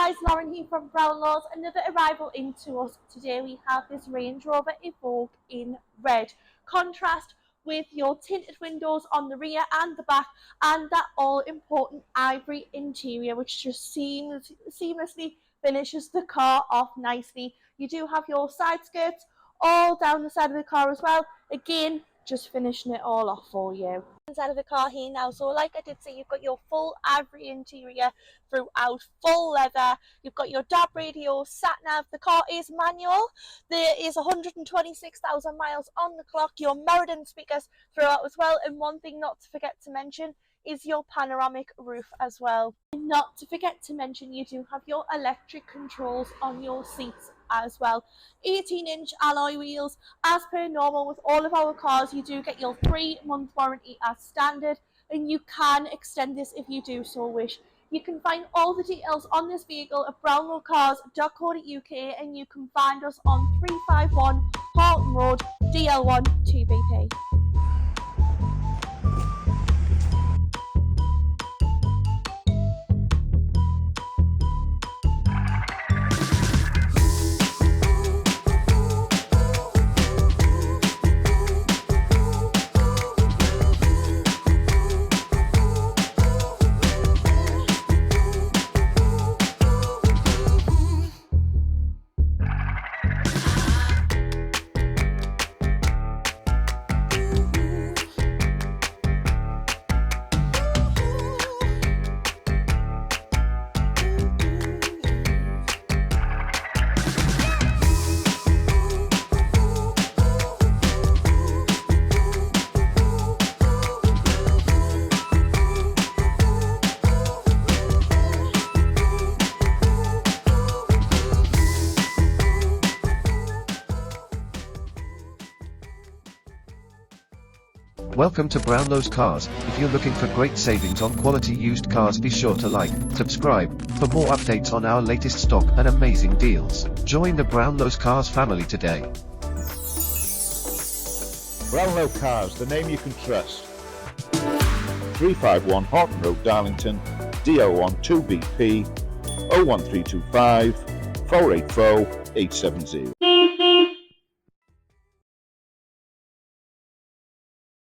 guys, Lauren here from Brownlow's. Another arrival into us today. We have this Range Rover Evoque in red. Contrast with your tinted windows on the rear and the back, and that all important ivory interior, which just seamlessly finishes the car off nicely. You do have your side skirts all down the side of the car as well. Again, just finishing it all off for you. Inside of the car here now, so like I did say, you've got your full ivory interior throughout, full leather. You've got your DAB radio, sat nav. The car is manual. There is 126,000 miles on the clock. Your Meriden speakers throughout as well. And one thing not to forget to mention is your panoramic roof as well. And not to forget to mention, you do have your electric controls on your seats as well. 18-inch alloy wheels. As per normal with all of our cars, you do get your 3-month warranty as standard, and you can extend this if you do so wish. You can find all the details on this vehicle at brownlowcars.co.uk, and you can find us on 351 Horton Road, DL1 2BP. Welcome to Brownlow's Cars. If you're looking for great savings on quality used cars, be sure to like, subscribe, for more updates on our latest stock and amazing deals. Join the Brownlow's Cars family today. Brownlow Cars, the name you can trust. 351 Horton Road, Darlington, DL1 2BP, 01325 484 870.